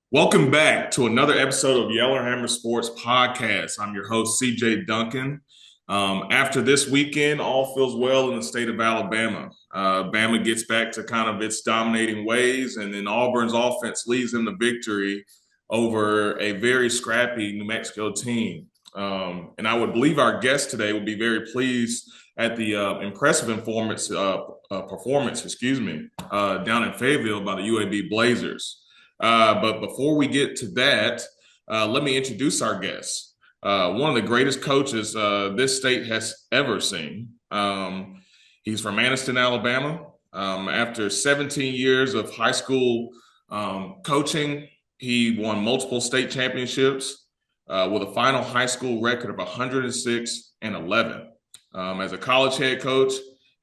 Welcome back to another episode of Yellowhammer Sports Podcast. I'm your host, CJ Duncan. After this weekend, all feels well in the state of Alabama. Bama gets back to kind of its dominating ways, and then Auburn's offense leads them to victory over a very scrappy New Mexico team. And I would believe our guest today will be very pleased at the impressive performance, down in Fayetteville by the UAB Blazers. But before we get to that, let me introduce our guest. One of the greatest coaches this state has ever seen. He's from Anniston, Alabama. After 17 years of high school coaching, he won multiple state championships with a final high school record of 106-11. As a college head coach,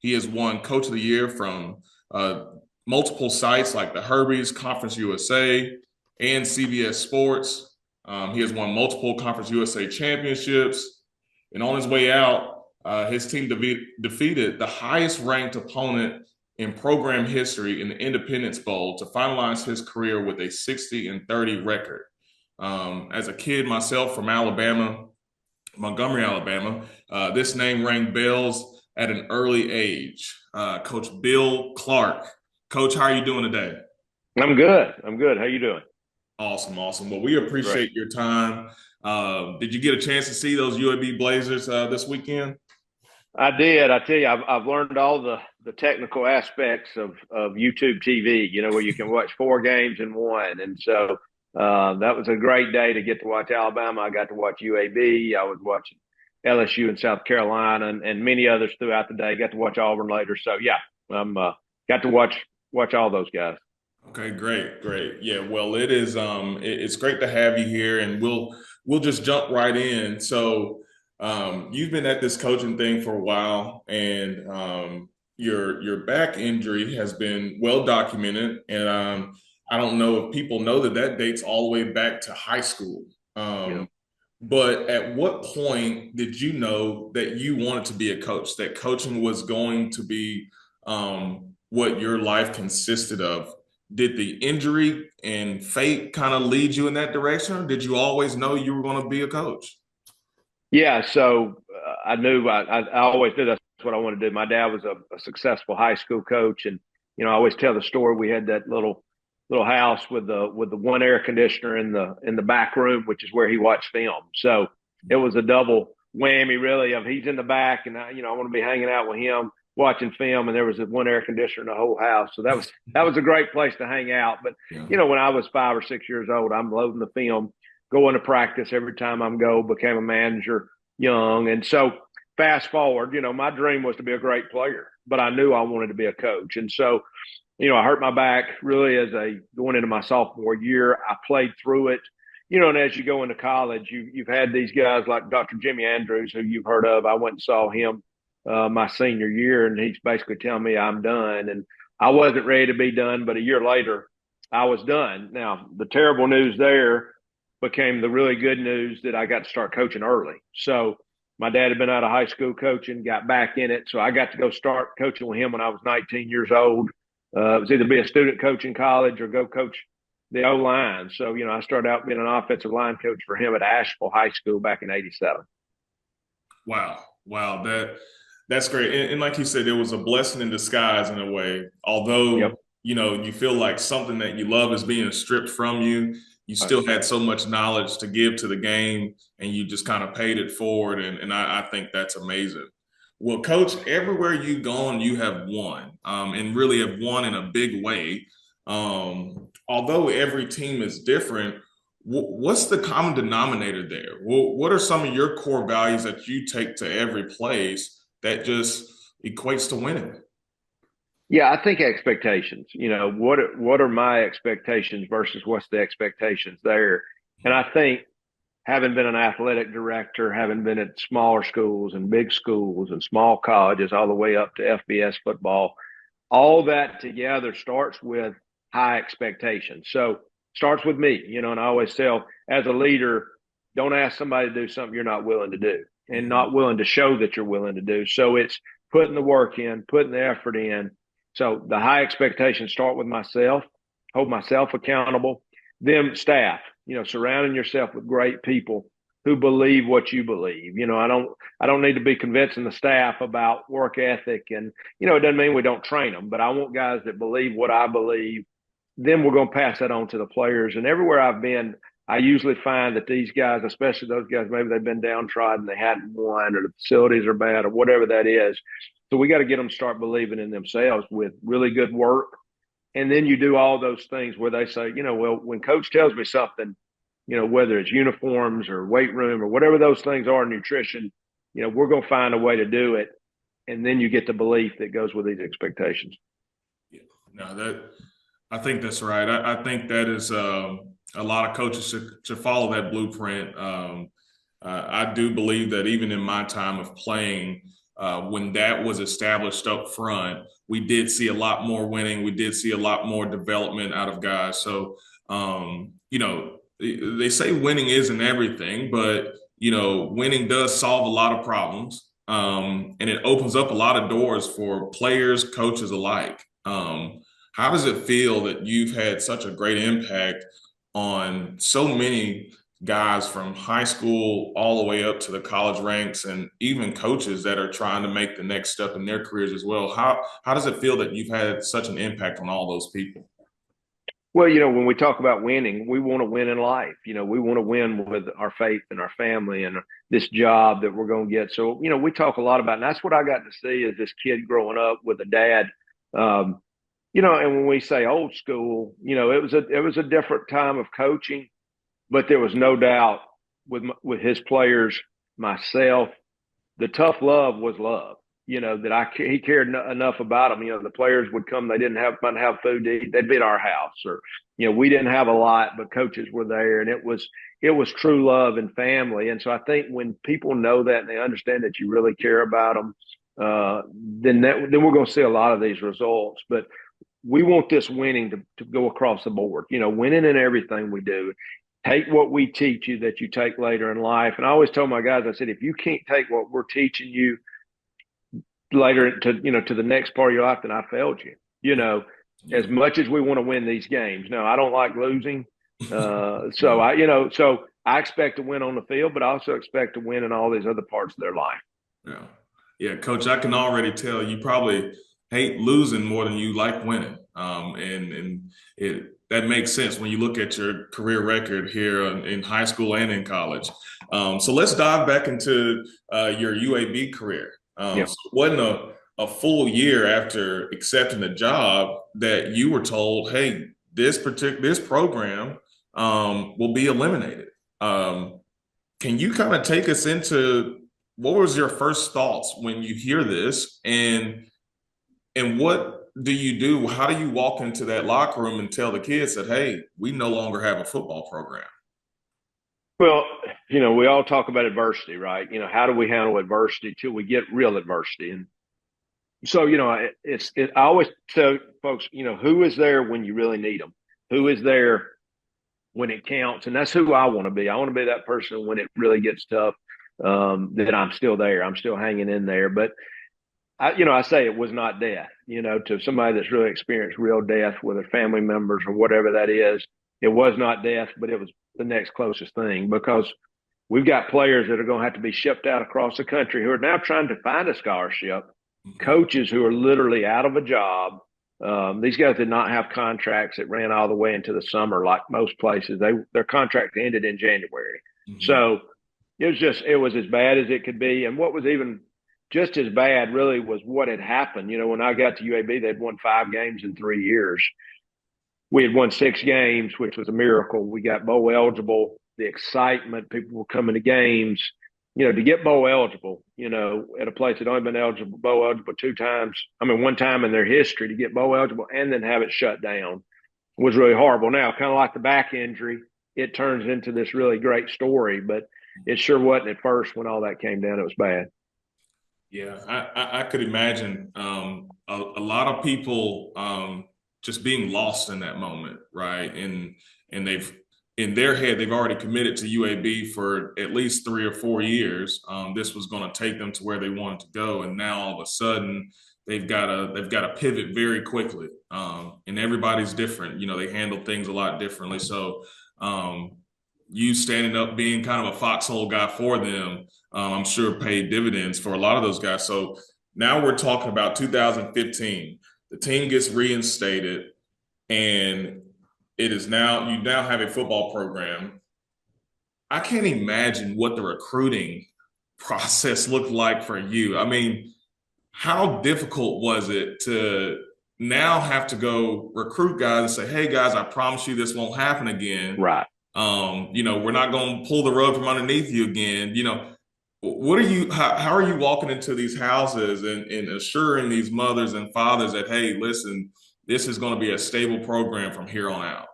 he has won Coach of the Year from multiple sites like the Herbies, Conference USA, and CBS Sports. He has won multiple Conference USA championships. And on his way out, his team defeated the highest ranked opponent in program history in the Independence Bowl to finalize his career with a 60-30 record. As a kid myself from Alabama, Montgomery, Alabama, this name rang bells at an early age. Coach Bill Clark. Coach, how are you doing today? I'm good. How you doing? Awesome. Well, we appreciate your time. Did you get a chance to see those UAB Blazers this weekend? I did. I tell you, I've learned all the technical aspects of YouTube TV, where you can watch 4 games in one. And so that was a great day to get to watch Alabama. I got to watch UAB. I was watching LSU in South Carolina and many others throughout the day. Got to watch Auburn later. So, yeah, I'm got to watch all those guys. Okay, great. Yeah, well, it is it's great to have you here, and we'll just jump right in. So you've been at this coaching thing for a while, and your back injury has been well documented, and I don't know if people know that dates all the way back to high school. But at what point did you know that you wanted to be a coach, that coaching was going to be what your life consisted of? Did the injury and fate kind of lead you in that direction, or did you always know you were going to be a coach? Yeah, so I knew I always knew that's what I wanted to do. My dad was a successful high school coach, and I always tell the story. We had that little house with the one air conditioner in the back room, which is where he watched film. So it was a double whammy, really, of he's in the back, and I want to be hanging out with him, watching film, and there was one air conditioner in the whole house. So that was a great place to hang out. But, when I was 5 or 6 years old, I'm loading the film, going to practice every time I'm became a manager young. And so fast forward, my dream was to be a great player, but I knew I wanted to be a coach. And so, I hurt my back really going into my sophomore year. I played through it, and as you go into college, you've had these guys like Dr. Jimmy Andrews, who you've heard of. I went and saw him my senior year, and he's basically telling me I'm done. And I wasn't ready to be done, but a year later, I was done. Now, the terrible news there became the really good news that I got to start coaching early. So my dad had been out of high school coaching, got back in it. So I got to go start coaching with him when I was 19 years old. It was either be a student coach in college or go coach the O-line. So, I started out being an offensive line coach for him at Asheville High School back in '87. Wow. That's great. And like you said, it was a blessing in disguise in a way. Although, you feel like something that you love is being stripped from you, you still had so much knowledge to give to the game, and you just kind of paid it forward. And I think that's amazing. Well, Coach, everywhere you've gone, you have won, and really have won in a big way. Although every team is different, what's the common denominator there? What are some of your core values that you take to every place that just equates to winning? Yeah, I think expectations. What are my expectations versus what's the expectations there? And I think having been an athletic director, having been at smaller schools and big schools and small colleges all the way up to FBS football, all that together starts with high expectations. So starts with me, and I always tell as a leader, don't ask somebody to do something you're not willing to do and not willing to show that you're willing to do. So it's putting the work in, putting the effort in. So the high expectations start with myself, hold myself accountable. them staff, surrounding yourself with great people who believe what you believe. I don't need to be convincing the staff about work ethic, and it doesn't mean we don't train them, but I want guys that believe what I believe. Then we're going to pass that on to the players. And everywhere I've been, I usually find that these guys, especially those guys, maybe they've been downtrodden, they hadn't won, or the facilities are bad, or whatever that is. So we got to get them to start believing in themselves with really good work. And then you do all those things where they say, well, when coach tells me something, whether it's uniforms or weight room or whatever those things are, nutrition, we're going to find a way to do it. And then you get the belief that goes with these expectations. Yeah. No, I think that's right. I think that is a lot of coaches should follow that blueprint. I do believe that even in my time of playing, when that was established up front, we did see a lot more winning. We did see a lot more development out of guys. So, they say winning isn't everything, but, winning does solve a lot of problems. And it opens up a lot of doors for players, coaches alike. How does it feel that you've had such a great impact on so many guys from high school all the way up to the college ranks, and even coaches that are trying to make the next step in their careers as well? How does it feel that you've had such an impact on all those people? Well, when we talk about winning, we want to win in life. We want to win with our faith and our family and this job that we're going to get. So, we talk a lot about, and that's what I got to see as this kid growing up with a dad. And when we say old school, it was a different time of coaching, but there was no doubt with his players, myself, the tough love was love. That he cared enough about them. The players would come, they didn't have food to eat, they'd be at our house, or we didn't have a lot, but coaches were there, and it was true love and family. And so I think when people know that and they understand that you really care about them, then we're going to see a lot of these results. But we want this winning to go across the board, winning in everything we do. Take what we teach you that you take later in life. And I always tell my guys, I said, if you can't take what we're teaching you later to the next part of your life, then I failed you. As much as we want to win these games. No, I don't like losing. So I expect to win on the field, but I also expect to win in all these other parts of their life. Yeah. Yeah, Coach, I can already tell you probably hate losing more than you like winning. That makes sense when you look at your career record here in high school and in college. So let's dive back into your UAB career. So it wasn't a full year after accepting the job that you were told, hey, this program will be eliminated. Can you kind of take us into what was your first thoughts when you hear this, and what do you do? How do you walk into that locker room and tell the kids that, hey, we no longer have a football program? Well, we all talk about adversity, right? How do we handle adversity till we get real adversity? And so, I always tell folks, who is there when you really need them? Who is there when it counts? And that's who I want to be. I want to be that person when it really gets tough, that I'm still there. I'm still hanging in there. But I say it was not death, to somebody that's really experienced real death with their family members or whatever that is. It was not death, but it was the next closest thing, because we've got players that are going to have to be shipped out across the country who are now trying to find a scholarship, coaches who are literally out of a job. These guys did not have contracts that ran all the way into the summer like most places. Their contract ended in January. Mm-hmm. So it was as bad as it could be. And what was even just as bad really was what had happened. When I got to UAB, they'd won 5 games in 3 years. We had won 6 games, which was a miracle. We got bowl eligible, the excitement, people were coming to games, to get bowl eligible, at a place that only been bowl eligible 2 times. One time in their history to get bowl eligible and then have it shut down was really horrible. Now, kind of like the back injury, it turns into this really great story, but it sure wasn't at first when all that came down. It was bad. Yeah, I could imagine a lot of people just being lost in that moment, right? And they've, in their head, they've already committed to UAB for at least 3 or 4 years. This was going to take them to where they wanted to go, and now all of a sudden they've got to pivot very quickly, and everybody's different. They handle things a lot differently. So you standing up, being kind of a foxhole guy for them, I'm sure paid dividends for a lot of those guys. So now we're talking about 2015. The team gets reinstated, and you now have a football program. I can't imagine what the recruiting process looked like for you. I mean, how difficult was it to now have to go recruit guys and say, hey, guys, I promise you this won't happen again. Right. We're not going to pull the rug from underneath you again. How are you walking into these houses and assuring these mothers and fathers that, hey, listen, this is going to be a stable program from here on out?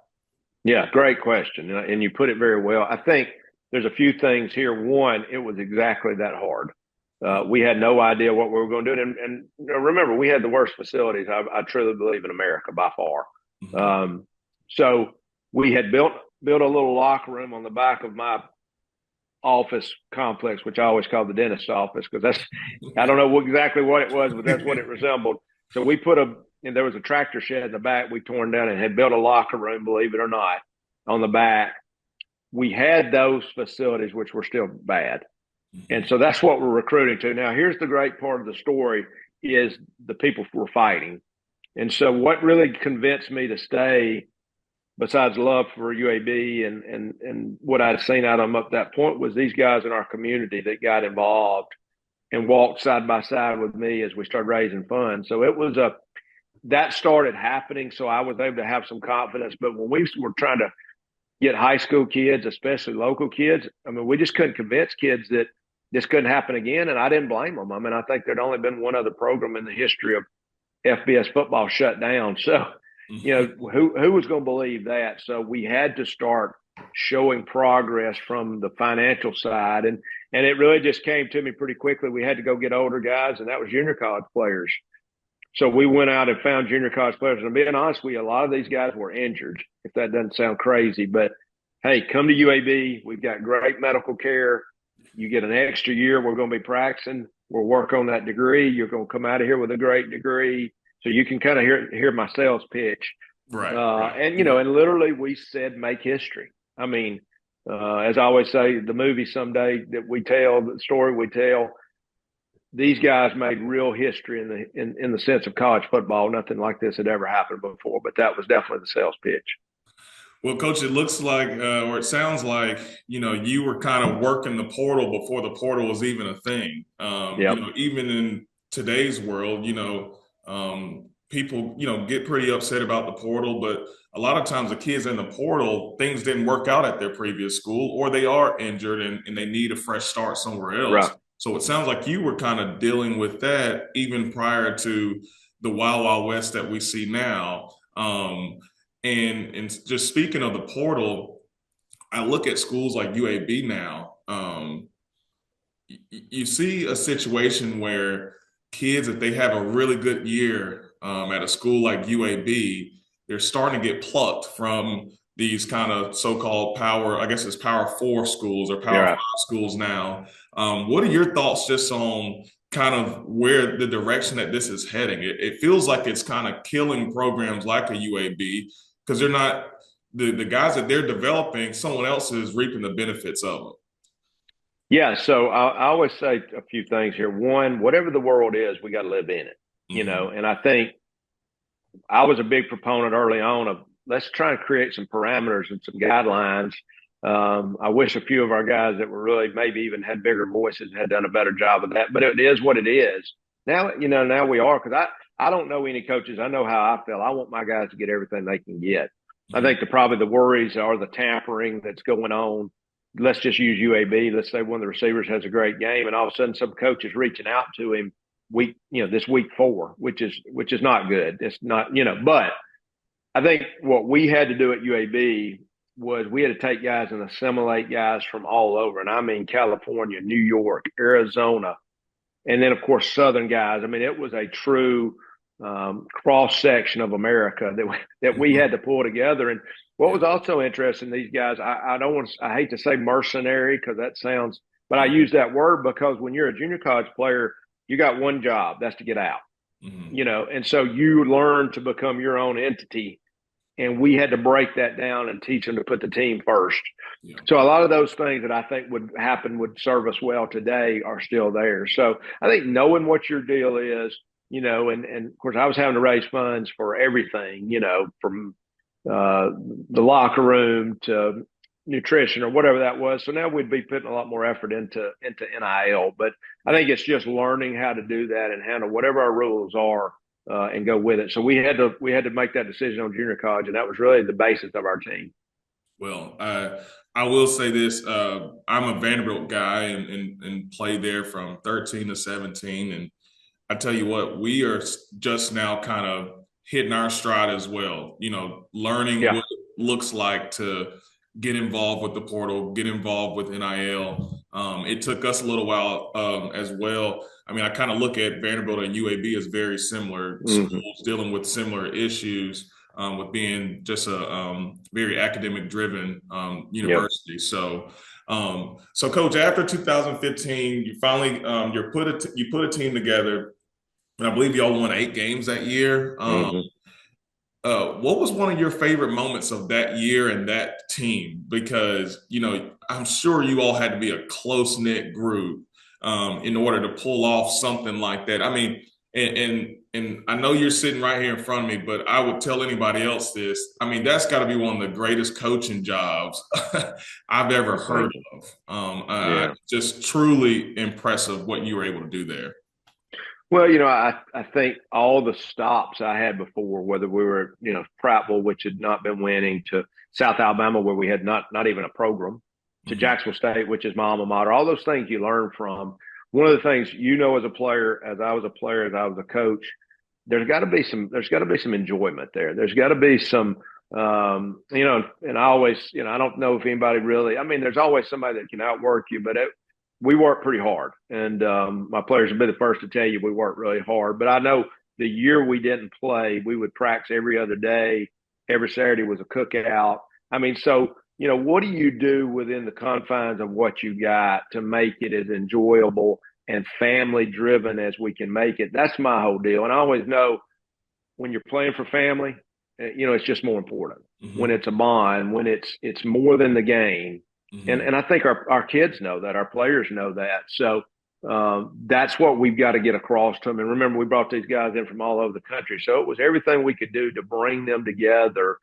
Yeah, great question. And you put it very well. I think there's a few things here. One, it was exactly that hard. We had no idea what we were going to do. And remember, we had the worst facilities, I truly believe, in America by far. Mm-hmm. So we had built a little locker room on the back of my office complex, which I always call the dentist's office, because I don't know exactly what it was, but that's what it resembled. So we there was a tractor shed in the back we torn down and had built a locker room, believe it or not, on the back. We had those facilities, which were still bad. And so that's what we're recruiting to. Now, here's the great part of the story is the people were fighting. And so what really convinced me to stay, besides love for UAB and what I'd seen out of them up to that point, was these guys in our community that got involved and walked side by side with me as we started raising funds. So that started happening. So I was able to have some confidence. But when we were trying to get high school kids, especially local kids, I mean, we just couldn't convince kids that this couldn't happen again. And I didn't blame them. I mean, I think there'd only been one other program in the history of FBS football shut down. So, who was going to believe that? So we had to start showing progress from the financial side. And it really just came to me pretty quickly. We had to go get older guys, and that was junior college players. So we went out and found junior college players. And being honest with you, a lot of these guys were injured, if that doesn't sound crazy. But, hey, come to UAB. We've got great medical care. You get an extra year. We're going to be practicing. We'll work on that degree. You're going to come out of here with a great degree. So you can kind of hear my sales pitch. Right. And literally we said, make history. I mean, as I always say, the movie someday that we tell, the story we tell, these guys made real history in the sense of college football. Nothing like this had ever happened before, but that was definitely the sales pitch. Well, Coach, it looks like, or it sounds like, you were kind of working the portal before the portal was even a thing. Yep. Even in today's world, people, get pretty upset about the portal, but a lot of times the kids in the portal, things didn't work out at their previous school, or they are injured and they need a fresh start somewhere else. Right. So it sounds like you were kind of dealing with that even prior to the Wild Wild West that we see now. And just speaking of the portal, I look at schools like UAB now. You see a situation where kids, if they have a really good year at a school like UAB, they're starting to get plucked from these kind of so-called Power 4 schools or Power 5 schools now. What are your thoughts just on kind of where the direction that this is heading? It feels like it's kind of killing programs like a UAB because they're not the guys that they're developing, someone else is reaping the benefits of them. Yeah, so I always say a few things here. One, whatever the world is, we got to live in it, and I think I was a big proponent early on of let's try and create some parameters and some guidelines. I wish a few of our guys that were really maybe even had bigger voices had done a better job of that, but it is what it is. Now, now we are, because I don't know any coaches. I know how I feel. I want my guys to get everything they can get. I think probably the worries are the tampering that's going on. Let's just use UAB. Let's say one of the receivers has a great game, and all of a sudden some coach is reaching out to him this week 4, which is not good. It's not, but I think what we had to do at UAB was we had to take guys and assimilate guys from all over. And I mean, California, New York, Arizona, and then of course, Southern guys. I mean, it was a true cross section of America that we had to pull together. And what was also interesting, these guys, I hate to say mercenary because that sounds, but I use that word because when you're a junior college player, you got one job, that's to get out. Mm-hmm. And so you learn to become your own entity. And we had to break that down and teach them to put the team first. Yeah. So a lot of those things that I think would happen would serve us well today are still there. So I think knowing what your deal is, and of course I was having to raise funds for everything, from the locker room to nutrition or whatever that was. So now we'd be putting a lot more effort into NIL. But I think it's just learning how to do that and handle whatever our rules are. And go with it. So we had to make that decision on junior college, and that was really the basis of our team. Well, I will say this: I'm a Vanderbilt guy and played there from 13 to 17, and I tell you what, we are just now kind of hitting our stride as well. Learning what it looks like to get involved with the portal, get involved with NIL. It took us a little while as well. I mean, I kind of look at Vanderbilt and UAB as very similar schools dealing with similar issues with being just a very academic driven university. Yep. So Coach, after 2015, you finally you put a team together, and I believe y'all won 8 games that year. What was one of your favorite moments of that year and that team? Because, I'm sure you all had to be a close-knit group in order to pull off something like that. I mean, and I know you're sitting right here in front of me, but I would tell anybody else this. I mean, that's got to be one of the greatest coaching jobs I've ever heard of. Just truly impressive what you were able to do there. Well, I think all the stops I had before, whether we were, Prattville, which had not been winning, to South Alabama, where we had not even a program, to Jacksonville State, which is my alma mater, all those things you learn from. One of the things, as a player, as I was a player, as I was a coach, there's got to be some enjoyment there. There's got to be some, and I always, I don't know if anybody really, I mean, there's always somebody that can outwork you, but we work pretty hard. And my players will be the first to tell you we work really hard. But I know the year we didn't play, we would practice every other day. Every Saturday was a cookout. I mean, so, what do you do within the confines of what you got to make it as enjoyable and family driven as we can make it? That's my whole deal. And I always know when you're playing for family, it's just more important. When it's a bond, when it's more than the game. And I think our kids know that, our players know that. So that's what we've got to get across to them. And remember, we brought these guys in from all over the country. So it was everything we could do to bring them together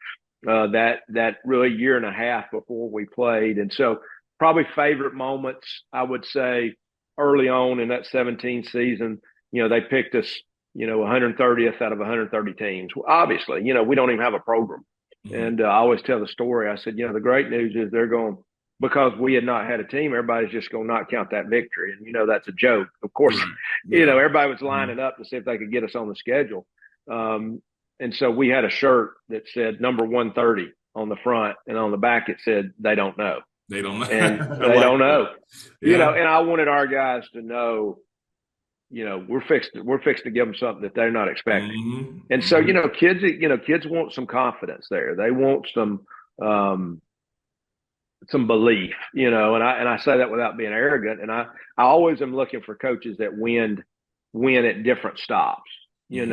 that really year and a half before we played. And so probably favorite moments, I would say, early on in that 17 season, they picked us, 130th out of 130 teams. Obviously, we don't even have a program. And I always tell the story. I said, the great news is they're going, because we had not had a team, everybody's just going to not count that victory. And, that's a joke. Of course, everybody was lining up to see if they could get us on the schedule. And so we had a shirt that said number 130 on the front, and on the back it said, they don't know. They don't know. And they don't know. And I wanted our guys to know, we're fixed to give them something that they're not expecting. And so, kids want some confidence there. They want some belief, and I say that without being arrogant. And I always am looking for coaches that win at different stops, and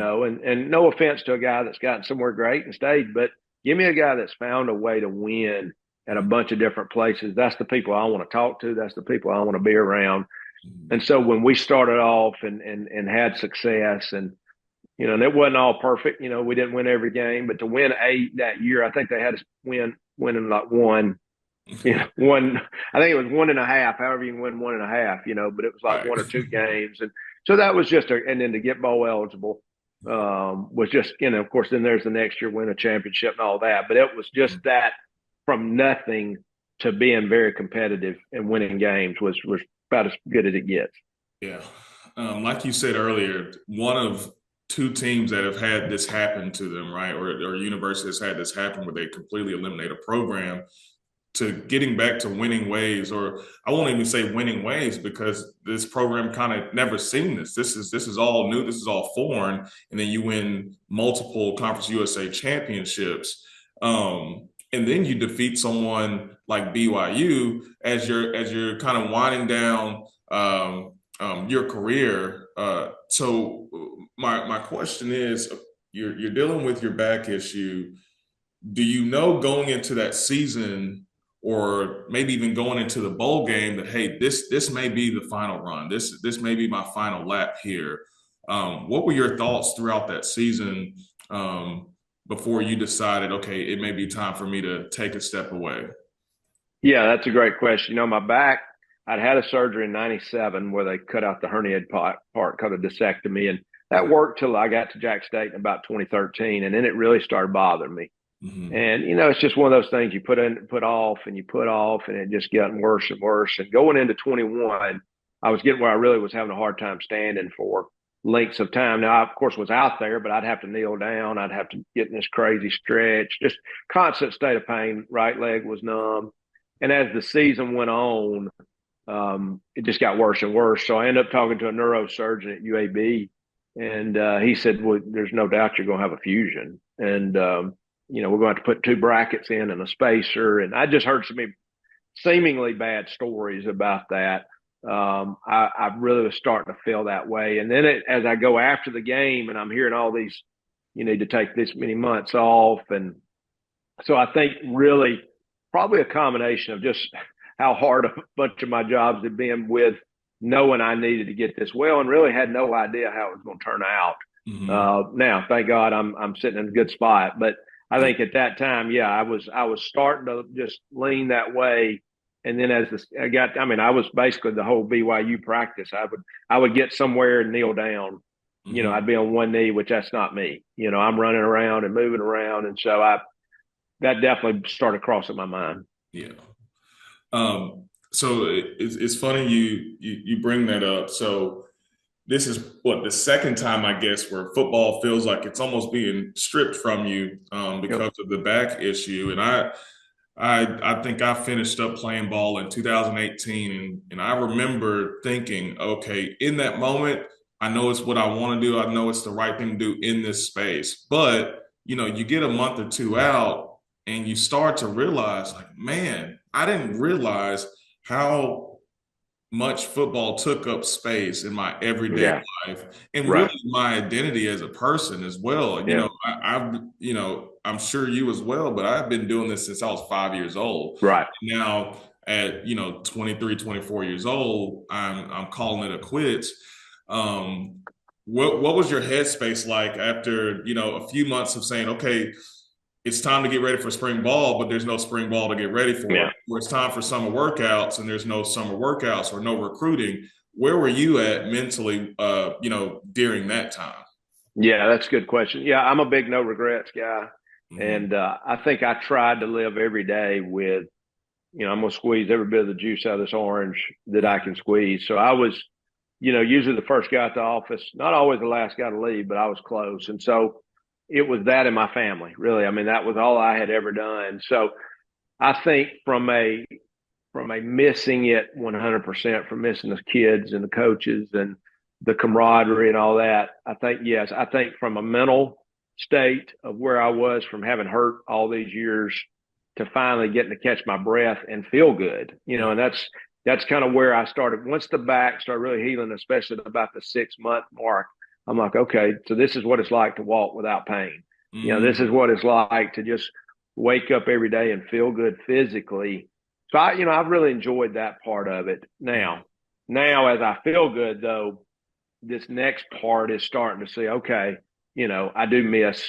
no offense to a guy that's gotten somewhere great and stayed, but give me a guy that's found a way to win at a bunch of different places. That's the people I want to talk to. That's the people I want to be around. And so when we started off and had success, and and it wasn't all perfect, we didn't win every game, but to win 8 that year, I think they had us winning like one. I think it was 1.5, however you can win 1.5, but it was like 1 or 2 games. And so that was just and then to get bowl eligible was just, of course, then there's the next year, win a championship and all that. But it was just that from nothing to being very competitive and winning games was about as good as it gets. Yeah. Like you said earlier, one of 2 teams that have had this happen to them, right? Or university has had this happen where they completely eliminate a program, to getting back to winning ways, or I won't even say winning ways, because this program kind of never seen this. This is all new. This is all foreign. And then you win multiple Conference USA championships. And then you defeat someone like BYU as you're kind of winding down your career. So my question is, you're dealing with your back issue. Do you know going into that season, or maybe even going into the bowl game, that hey, this may be the final run. This may be my final lap here. What were your thoughts throughout that season before you decided, okay, it may be time for me to take a step away? Yeah, that's a great question. My back, I'd had a surgery in '97 where they cut out the herniated part, called a discectomy, and that worked till I got to Jack State in about 2013, and then it really started bothering me. Mm-hmm. And it's just one of those things you put off, and it just gotten worse and worse. And going into 21, I was getting where I really was having a hard time standing for lengths of time. Now, I, of course, was out there, but I'd have to kneel down. I'd have to get in this crazy stretch, just constant state of pain. Right leg was numb. And as the season went on, it just got worse and worse. So I ended up talking to a neurosurgeon at UAB, and he said, well, there's no doubt you're going to have a fusion. And, we're going to have to put 2 brackets in and a spacer. And I just heard some seemingly bad stories about that. I really was starting to feel that way. And then as I go after the game and I'm hearing all these, you need to take this many months off. And so I think really probably a combination of just how hard a bunch of my jobs had been with knowing I needed to get this well, and really had no idea how it was going to turn out. Mm-hmm. Now, thank God I'm sitting in a good spot. But I think at that time, yeah, I was starting to just lean that way. And then as I was basically the whole BYU practice. I would get somewhere and kneel down. Mm-hmm. I'd be on one knee, which that's not me. I'm running around and moving around, and so that definitely started crossing my mind. Yeah. So it's funny you bring that up. So this is the second time, I guess, where football feels like it's almost being stripped from you because of the back issue. And I think I finished up playing ball in 2018, and I remember thinking, okay, in that moment, I know it's what I want to do. I know it's the right thing to do in this space. But, you get a month or two out and you start to realize, like, man, I didn't realize how much football took up space in my everyday life, and really my identity as a person as well. I'm sure you as well, but I've been doing this since I was 5 years old. Right. Now at 23, 24 years old, I'm calling it a quits. What was your headspace like after a few months of saying, okay, it's time to get ready for spring ball, but there's no spring ball to get ready for. Yeah. Or it's time for summer workouts and there's no summer workouts or no recruiting. Where were you at mentally, during that time? Yeah, that's a good question. Yeah, I'm a big no regrets guy. Mm-hmm. And I think I tried to live every day with, I'm going to squeeze every bit of the juice out of this orange that I can squeeze. So I was, usually the first guy at the office, not always the last guy to leave, but I was close. And so it was that in my family, really. I mean, that was all I had ever done. So I think from a missing it 100%, from missing the kids and the coaches and the camaraderie and all that, I think, yes, I think from a mental state of where I was from having hurt all these years to finally getting to catch my breath and feel good, and that's kind of where I started. Once the back started really healing, especially about the 6-month mark, I'm like, okay, so this is what it's like to walk without pain. Mm-hmm. This is what it's like to just wake up every day and feel good physically. So I've really enjoyed that part of it. Now as I feel good though, this next part is starting to see, okay, I do miss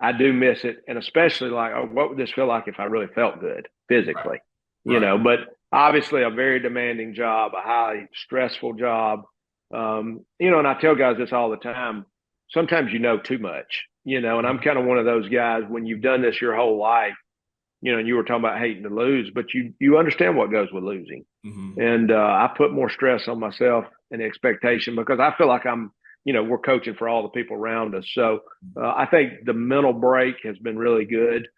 it. And especially like, oh, what would this feel like if I really felt good physically, right. But obviously a very demanding job, a highly stressful job. And I tell guys this all the time. Sometimes too much, and I'm kind of one of those guys when you've done this your whole life, and you were talking about hating to lose, but you understand what goes with losing. Mm-hmm. And I put more stress on myself and expectation because I feel like we're coaching for all the people around us. So I think the mental break has been really good.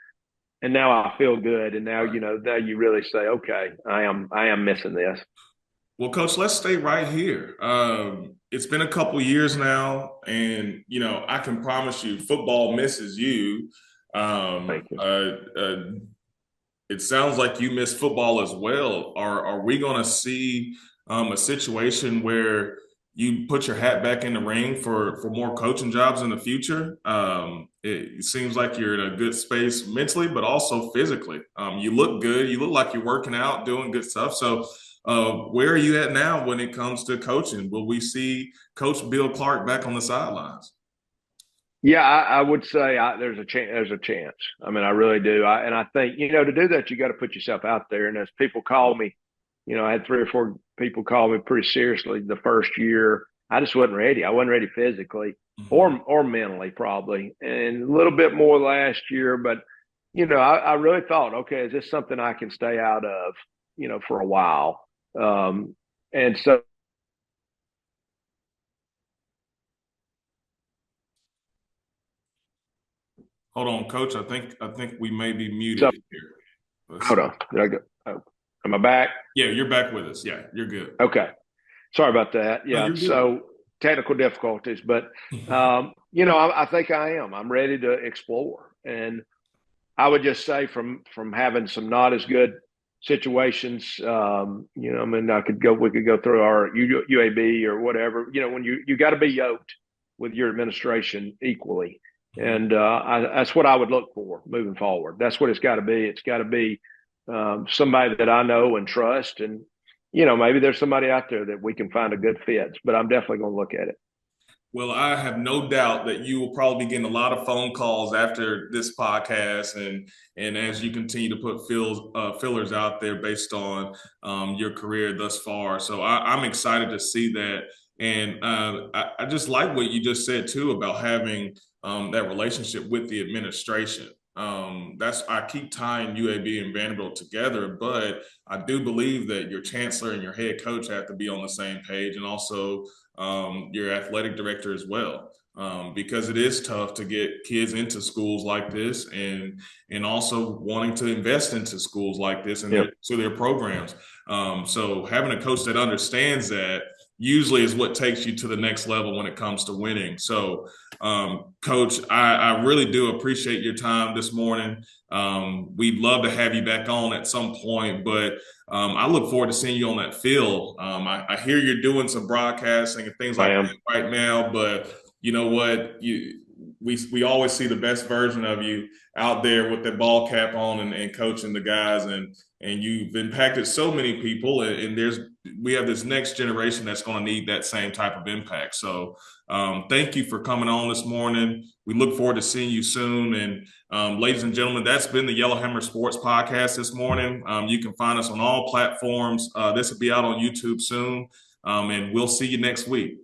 And now I feel good. And now, now you really say, okay, I am missing this. Well, Coach, let's stay right here. It's been a couple years now, and I can promise you, football misses you. Thank you. It sounds like you miss football as well. Are we going to see a situation where you put your hat back in the ring for more coaching jobs in the future. It seems like you're in a good space mentally, but also physically. You look good. You look like you're working out, doing good stuff. So where are you at now when it comes to coaching? Will we see Coach Bill Clark back on the sidelines? Yeah, I would say there's a chance. There's a chance. I mean, I really do. And I think, to do that, you got to put yourself out there. And as people call me, I had 3 or 4 people call me pretty seriously the first year. I just wasn't ready. I wasn't ready physically or mentally, probably, and a little bit more last year. But I really thought, okay, is this something I can stay out of, for a while? And so. Hold on, Coach. I think we may be muted here. Hold on. Did I go? Oh, am I back? Yeah, you're back with us. Yeah, you're good. Okay. Sorry about that. Yeah. No, so technical difficulties, but I think I am. I'm ready to explore, and I would just say from having some not as good situations, I mean, we could go through our UAB or whatever. When you got to be yoked with your administration equally. And that's what I would look for moving forward. That's what it's got to be. It's got to be somebody that I know and trust. And, maybe there's somebody out there that we can find a good fit, but I'm definitely going to look at it. Well, I have no doubt that you will probably be getting a lot of phone calls after this podcast, and as you continue to put fillers out there based on your career thus far. So I'm excited to see that, and I just like what you just said too about having that relationship with the administration. I keep tying UAB and Vanderbilt together, but I do believe that your chancellor and your head coach have to be on the same page, and also your athletic director as well, because it is tough to get kids into schools like this, and also wanting to invest into schools like this and to their programs. So having a coach that understands that usually is what takes you to the next level when it comes to winning. So, Coach, I really do appreciate your time this morning. We'd love to have you back on at some point, but I look forward to seeing you on that field. I hear you're doing some broadcasting and things like that right now, but you know what? We always see the best version of you out there with that ball cap on and coaching the guys, and you've impacted so many people, and we have this next generation that's going to need that same type of impact. So thank you for coming on this morning. We look forward to seeing you soon. And ladies and gentlemen, that's been the Yellowhammer Sports Podcast this morning. You can find us on all platforms. This will be out on YouTube soon, and we'll see you next week.